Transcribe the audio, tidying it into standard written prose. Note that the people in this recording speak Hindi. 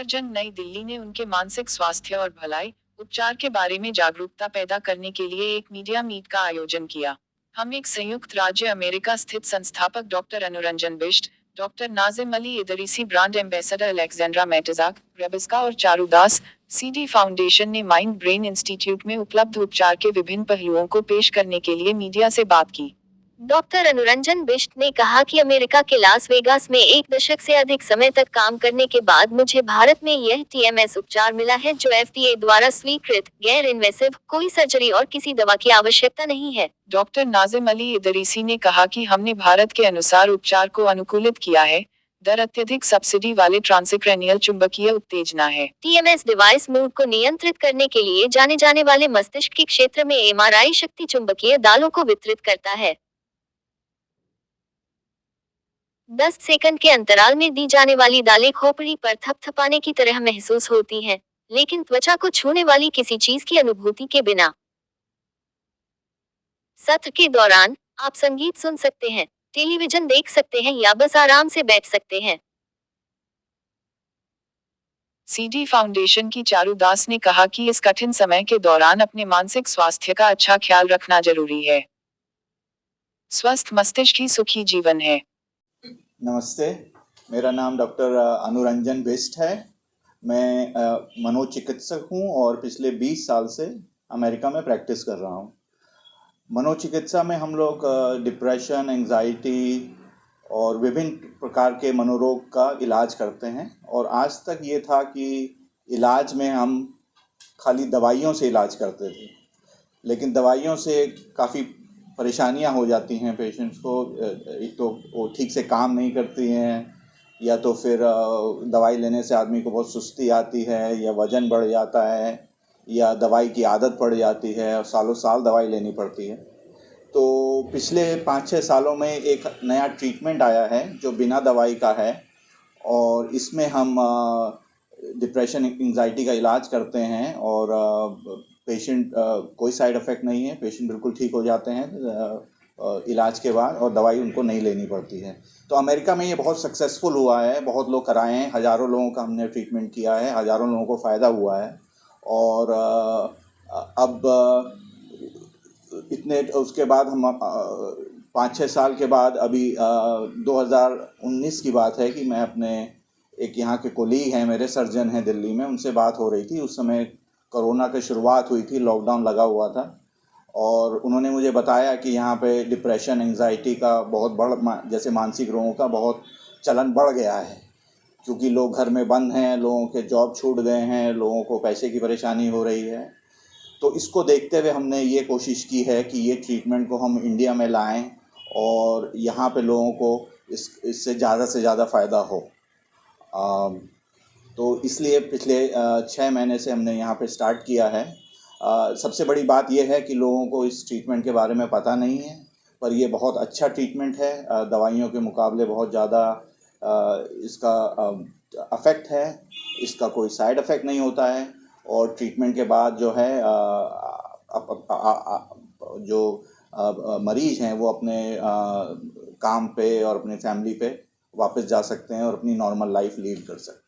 जंग नई दिल्ली ने उनके मानसिक स्वास्थ्य और भलाई उपचार के बारे में जागरूकता पैदा करने के लिए एक मीडिया मीट का आयोजन किया। हम एक संयुक्त राज्य अमेरिका स्थित संस्थापक doctor Anuranjan Bisht, doctor Nazim Ali Idrisi, brand ambassador Alexandra मेटजाक रेबिस्का और चारू दास, सीडी फाउंडेशन ने माइंड ब्रेन इंस्टीट्यूट में उपलब्ध उपचार के विभिन्न पहलुओं को पेश करने के लिए मीडिया से बात की। डॉक्टर अनुरंजन बिष्ट ने कहा कि अमेरिका के लास वेगास में 1 दशक से अधिक समय तक काम करने के बाद मुझे भारत में यह टीएमएस उपचार मिला है, जो एफडीए द्वारा स्वीकृत, गैर इन्वेसिव, कोई सर्जरी और किसी दवा की आवश्यकता नहीं है। डॉक्टर नाजिम अली इदरीसी ने कहा कि हमने भारत के अनुसार उपचार को अनुकूलित किया है। दर अत्यधिक सब्सिडी वाले ट्रांसक्रैनियल चुंबकीय उत्तेजना है। टीएमएस डिवाइस मूड को नियंत्रित करने के लिए जाने जाने वाले मस्तिष्क के क्षेत्र में एमआरआई शक्ति चुंबकीय दालों को वितरित करता है। 10 सेकंड के अंतराल में दी जाने वाली दालें खोपड़ी पर थपथपाने की तरह महसूस होती हैं, लेकिन त्वचा को छूने वाली किसी चीज की अनुभूति के बिना। सत्र के दौरान आप संगीत सुन सकते हैं, टेलीविजन देख सकते हैं या बस आराम से बैठ सकते हैं। सीडी फाउंडेशन की चारू दास ने कहा कि इस कठिन समय के दौरान अपने मानसिक स्वास्थ्य का अच्छा ख्याल रखना जरूरी है। स्वस्थ मस्तिष्क ही सुखी जीवन है। नमस्ते, मेरा नाम डॉक्टर अनुरंजन बिष्ट है। मैं मनोचिकित्सक हूँ और पिछले 20 साल से अमेरिका में प्रैक्टिस कर रहा हूँ। मनोचिकित्सा में हम लोग डिप्रेशन, एंजाइटी और विभिन्न प्रकार के मनोरोग का इलाज करते हैं। और आज तक ये था कि इलाज में हम खाली दवाइयों से इलाज करते थे, लेकिन दवाइयों से काफ़ी परेशानियां हो जाती हैं पेशेंट्स को। एक तो वो ठीक से काम नहीं करती हैं, या तो फिर दवाई लेने से आदमी को बहुत सुस्ती आती है, या वज़न बढ़ जाता है, या दवाई की आदत पड़ जाती है और सालों साल दवाई लेनी पड़ती है। तो पिछले 5-6 सालों में एक नया ट्रीटमेंट आया है जो बिना दवाई का है, और इसमें हम डिप्रेशन, एंजाइटी का इलाज करते हैं। और पेशेंट कोई साइड इफ़ेक्ट नहीं है, पेशेंट बिल्कुल ठीक हो जाते हैं इलाज के बाद, और दवाई उनको नहीं लेनी पड़ती है। तो अमेरिका में ये बहुत सक्सेसफुल हुआ है, बहुत लोग कराए हैं, हज़ारों लोगों का हमने ट्रीटमेंट किया है, हज़ारों लोगों को फ़ायदा हुआ है। और अब इतने उसके बाद हम 5-6 साल के बाद अभी 2019 की बात है कि मैं अपने एक यहाँ के कोलीग हैं, मेरे सर्जन हैं दिल्ली में, उनसे बात हो रही थी। उस समय कोरोना की शुरुआत हुई थी, लॉकडाउन लगा हुआ था, और उन्होंने मुझे बताया कि यहाँ पे डिप्रेशन, एंजाइटी का बहुत जैसे मानसिक रोगों का बहुत चलन बढ़ गया है, क्योंकि लोग घर में बंद हैं, लोगों के जॉब छूट गए हैं, लोगों को पैसे की परेशानी हो रही है। तो इसको देखते हुए हमने ये कोशिश की है कि ये ट्रीटमेंट को हम इंडिया में लाएं और यहाँ पे लोगों को इससे ज़्यादा से ज़्यादा फ़ायदा हो। तो इसलिए पिछले 6 महीने से हमने यहाँ पे स्टार्ट किया है। सबसे बड़ी बात यह है कि लोगों को इस ट्रीटमेंट के बारे में पता नहीं है, पर यह बहुत अच्छा ट्रीटमेंट है। दवाइयों के मुकाबले बहुत ज़्यादा इसका अफेक्ट है, इसका कोई साइड इफ़ेक्ट नहीं होता है। और ट्रीटमेंट के बाद जो है जो मरीज़ हैं वो अपने काम पे और अपने फैमिली पे वापस जा सकते हैं और अपनी नॉर्मल लाइफ लीड कर सकते हैं।